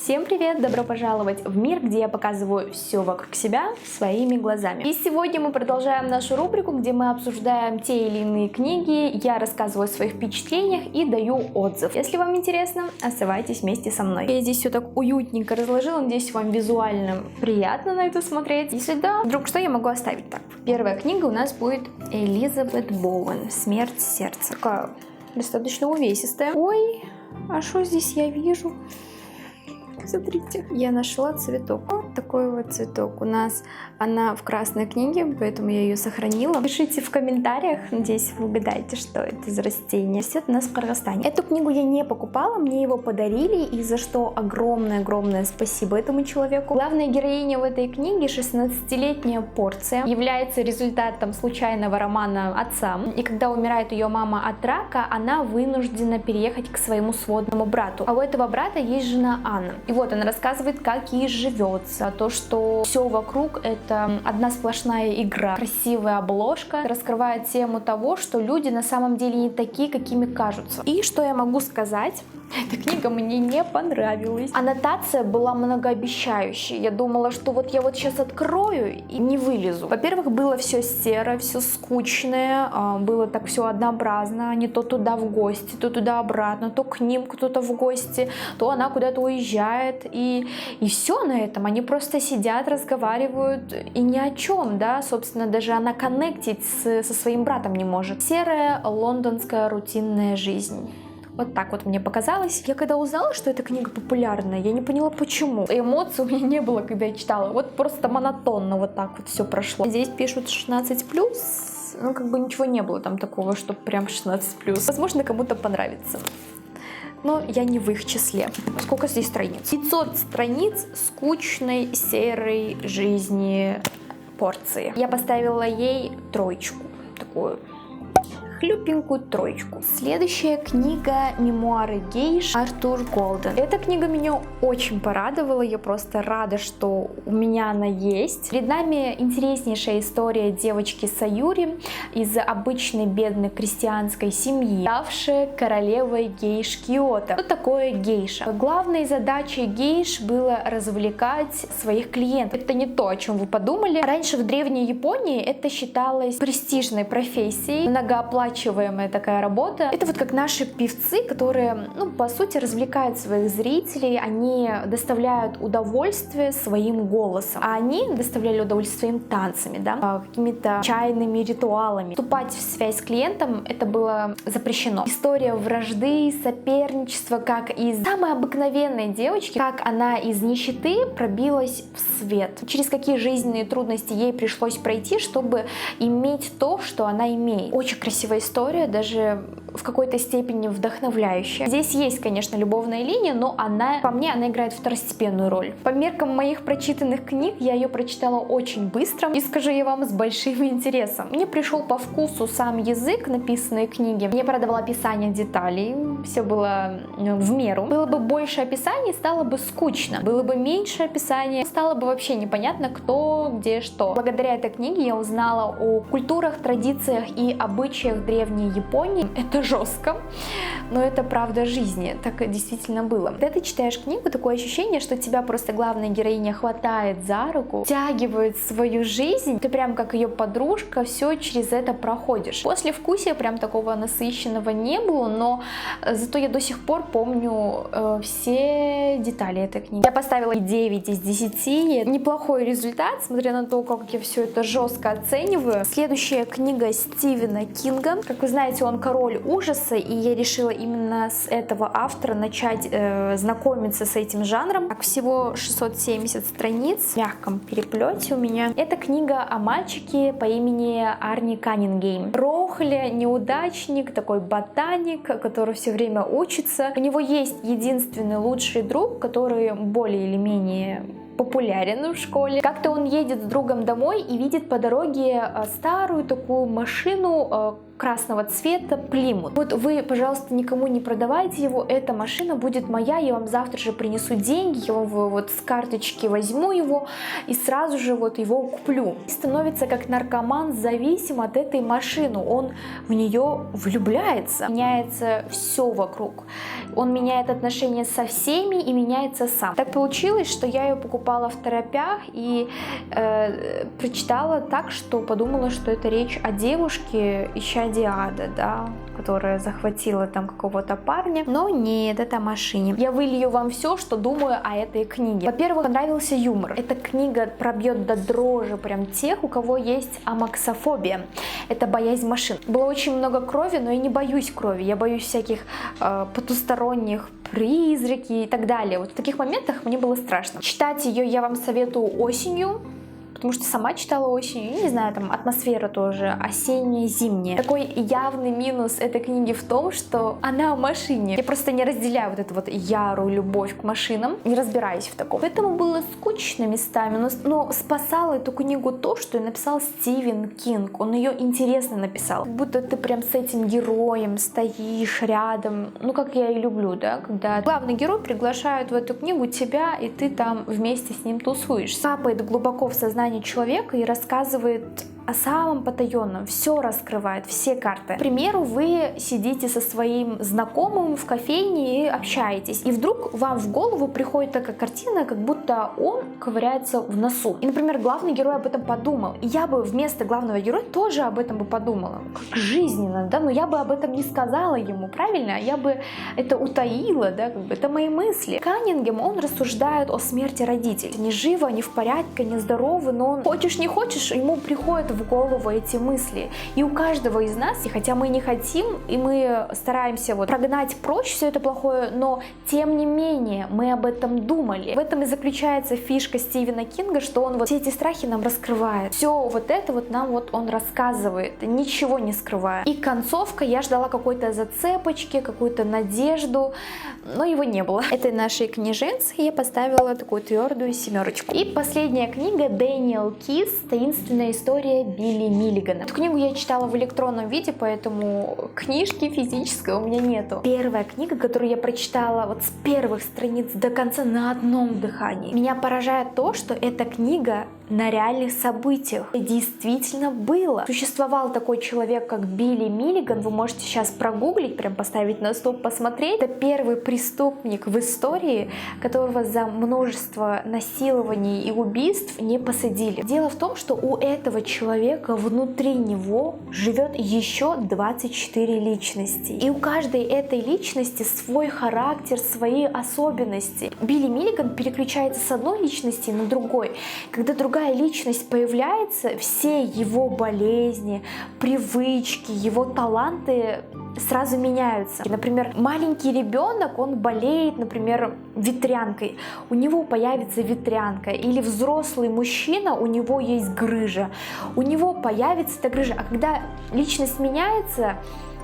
Всем привет! Добро пожаловать в мир, где я показываю все вокруг себя своими глазами. И сегодня мы продолжаем нашу рубрику, где мы обсуждаем те или иные книги, я рассказываю о своих впечатлениях и даю отзыв. Если вам интересно, оставайтесь вместе со мной. Я здесь все так уютненько разложила, надеюсь, вам визуально приятно на это смотреть. Если да, вдруг что, я могу оставить так. Первая книга у нас будет Элизабет Боуэн «Смерть сердца». Такая достаточно увесистая. Ой, а что здесь я вижу? Смотрите, я нашла цветок. Вот такой вот цветок. У нас она в красной книге, поэтому я ее сохранила. Пишите в комментариях, надеюсь, вы угадаете, что это за растение. Растет у нас в прорастании. Эту книгу я не покупала, мне его подарили, и за что огромное-огромное спасибо этому человеку. Главная героиня в этой книге, 16-летняя Порция, является результатом случайного романа отца. И когда умирает ее мама от рака, она вынуждена переехать к своему сводному брату. А у этого брата есть жена Анна. И вот она рассказывает, как ей живется, то, что все вокруг это одна сплошная игра. Красивая обложка раскрывает тему того, что люди на самом деле не такие, какими кажутся. И что я могу сказать? Эта книга мне не понравилась. Аннотация была многообещающей. Я думала, что вот я вот сейчас открою и не вылезу. Во-первых, было все серое, все скучное, было так все однообразно. Они то туда в гости, то туда обратно, то к ним кто-то в гости, то она куда-то уезжает. И все на этом. Они просто сидят, разговаривают и ни о чем, да. Собственно, даже она коннектить со своим братом не может. Серая лондонская рутинная жизнь. Вот так вот мне показалось. Я когда узнала, что эта книга популярная, я не поняла почему. Эмоций у меня не было, когда я читала. Вот просто монотонно вот так вот все прошло. Здесь пишут 16+. Ну, как бы ничего не было там такого, что прям 16+. Возможно, кому-то понравится. Но я не в их числе. Сколько здесь страниц? 500 страниц скучной серой жизни Порции. Я поставила ей 3, такую хлюпенькую 3. Следующая книга «Мемуары гейш» Артур Голден. Эта книга меня очень порадовала, я просто рада, что у меня она есть. Перед нами интереснейшая история девочки Саюри из обычной бедной крестьянской семьи, ставшая королевой гейш Киото. Что такое гейша? Главной задачей гейш было развлекать своих клиентов. Это не то, о чем вы подумали. Раньше в древней Японии это считалось престижной профессией, многооплачиваемая такая работа. Это вот как наши певцы, которые, ну, по сути, развлекают своих зрителей, они доставляют удовольствие своим голосом, а они доставляли удовольствие своим танцами, да, какими-то чайными ритуалами. Вступать в связь с клиентом это было запрещено. История вражды, соперничества, как из самой обыкновенной девочки, как она из нищеты пробилась в свет, через какие жизненные трудности ей пришлось пройти, чтобы иметь то, что она имеет. Очень красивая история, даже в какой-то степени вдохновляющая. Здесь есть, конечно, любовная линия, но она, по мне, она играет второстепенную роль. По меркам моих прочитанных книг, я ее прочитала очень быстро и, скажу я вам, с большим интересом. Мне пришел по вкусу сам язык написанной книги. Мне порадовало описание деталей, все было в меру. Было бы больше описаний, стало бы скучно. Было бы меньше описаний, стало бы вообще непонятно, кто, где, что. Благодаря этой книге я узнала о культурах, традициях и обычаях древней Японии. Это жестко, но это правда жизни, так действительно было. Когда ты читаешь книгу, такое ощущение, что тебя просто главная героиня хватает за руку, втягивает в свою жизнь, ты прям как ее подружка все через это проходишь. Послевкусия прям такого насыщенного не было, но зато я до сих пор помню все детали этой книги. Я поставила 9 из 10, неплохой результат, смотря на то, как я все это жестко оцениваю. Следующая книга Стивена Кинга. Как вы знаете, он король ужаса, и я решила именно с этого автора начать знакомиться с этим жанром. Так, всего 670 страниц в мягком переплете у меня. Это книга о мальчике по имени Арни Каннингейм. Рохля, неудачник, такой ботаник, который все время учится. У него есть единственный лучший друг, который более или менее популярен в школе. Как-то он едет с другом домой и видит по дороге старую такую машину, красного цвета Плимут. Вот вы, пожалуйста, никому не продавайте его, эта машина будет моя, я вам завтра же принесу деньги, я вам вот с карточки возьму его и сразу же вот его куплю. И становится как наркоман зависим от этой машины, он в нее влюбляется, меняется все вокруг, он меняет отношения со всеми и меняется сам. Так получилось, что я ее покупала в торопях и прочитала так, что подумала, что это речь о девушке, ища Диада, да, которая захватила там какого-то парня, но нет, это о машине. Я вылью вам все, что думаю о этой книге. Во-первых, понравился юмор. Эта книга пробьет до дрожи прям тех, у кого есть амаксофобия. Это боязнь машин. Было очень много крови, но я не боюсь крови, я боюсь всяких потусторонних призраки и так далее. Вот в таких моментах мне было страшно. Читать ее я вам советую осенью, потому что сама читала осенью, и не знаю, там атмосфера тоже осенняя, зимняя. Такой явный минус этой книги в том, что она о машине. Я просто не разделяю вот эту вот ярую любовь к машинам, не разбираюсь в таком. Поэтому было скучно местами, но спасало эту книгу то, что написал Стивен Кинг. Он ее интересно написал. Как будто ты прям с этим героем стоишь рядом, ну как я и люблю, да, когда главный герой приглашает в эту книгу тебя, и ты там вместе с ним тусуешься. Капает глубоко в сознание человека и рассказывает о самом потаенном, все раскрывает, все карты. К примеру, вы сидите со своим знакомым в кофейне и общаетесь, и вдруг вам в голову приходит такая картина, как будто он ковыряется в носу. И, например, главный герой об этом подумал. И я бы вместо главного героя тоже об этом бы подумала. Как жизненно, да, но я бы об этом не сказала ему, правильно? Я бы это утаила, да, как бы это мои мысли. Каннингем, он рассуждает о смерти родителей. Они живы, они в порядке, они здоровы, но он, хочешь не хочешь, ему приходит в голову эти мысли. И у каждого из нас, и хотя мы не хотим, и мы стараемся вот прогнать прочь все это плохое, но тем не менее мы об этом думали. В этом и заключается фишка Стивена Кинга, что он вот все эти страхи нам раскрывает. Все вот это вот нам вот он рассказывает, ничего не скрывая. И концовка, я ждала какой-то зацепочки, какую-то надежду, но его не было. Этой нашей книженце я поставила такую твердую 7. И последняя книга Дэниел Кис «Таинственная история Билли Миллигана». Эту книгу я читала в электронном виде, поэтому книжки физической у меня нету. Первая книга, которую я прочитала вот с первых страниц до конца на одном дыхании. Меня поражает то, что эта книга на реальных событиях. Это действительно было. Существовал такой человек, как Билли Миллиган. Вы можете сейчас прогуглить, прям поставить на стоп, посмотреть. Это первый преступник в истории, которого за множество насилований и убийств не посадили. Дело в том, что у этого человека внутри него живет еще 24 личности. И у каждой этой личности свой характер, свои особенности. Билли Миллиган переключается с одной личности на другой. Когда другая личность появляется, все его болезни, привычки, его таланты сразу меняются. Например, маленький ребенок, он болеет, например, ветрянкой, у него появится ветрянка. Или взрослый мужчина, у него есть грыжа, у него появится эта грыжа. А когда личность меняется,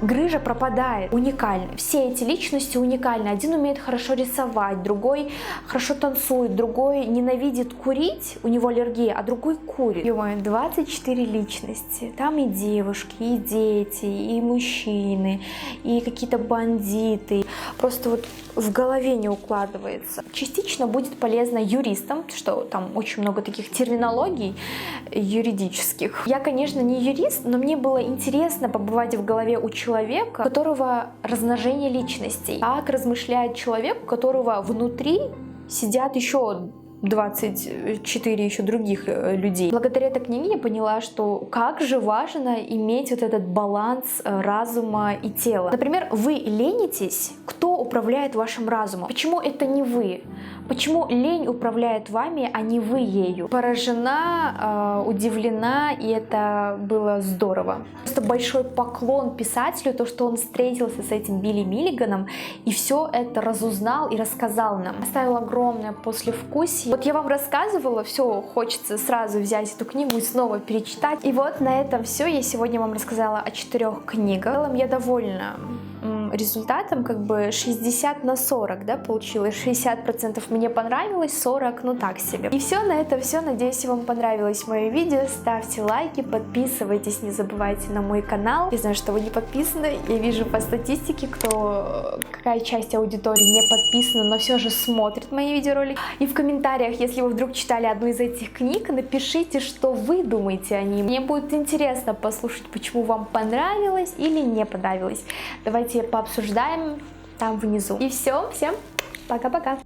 грыжа пропадает. Уникально. Все эти личности уникальны. Один умеет хорошо рисовать, другой хорошо танцует, другой ненавидит курить, у него аллергия, а другой курит. Ё-моё, 24 личности. Там и девушки, и дети, и мужчины, и какие-то бандиты. Просто вот в голове не укладывается. Частично будет полезно юристам, что там очень много таких терминологий юридических. Я, конечно, не юрист, но мне было интересно побывать в голове у человека, у которого размножение личностей. Как размышляет человек, у которого внутри сидят еще 24 еще других людей. Благодаря этой книге я поняла, что как же важно иметь вот этот баланс разума и тела. Например, вы ленитесь, кто управляет вашим разумом? Почему это не вы? Почему лень управляет вами, а не вы ею? Поражена, удивлена, и это было здорово. Просто большой поклон писателю, то, что он встретился с этим Билли Миллиганом и все это разузнал и рассказал нам. Оставил огромное послевкусие. Вот я вам рассказывала, все, хочется сразу взять эту книгу и снова перечитать. И вот на этом все. Я сегодня вам рассказала о 4 книгах. В целом я довольна результатом как бы 60 на 40, да, получилось. 60% мне понравилось, 40, ну так себе. И все, на этом все. Надеюсь, вам понравилось мое видео. Ставьте лайки, подписывайтесь, не забывайте на мой канал. Я знаю, что вы не подписаны. Я вижу по статистике, какая часть аудитории не подписана, но все же смотрит мои видеоролики. И в комментариях, если вы вдруг читали одну из этих книг, напишите, что вы думаете о ней. Мне будет интересно послушать, почему вам понравилось или не понравилось. Давайте пообсуждаем там внизу. И все, всем пока-пока.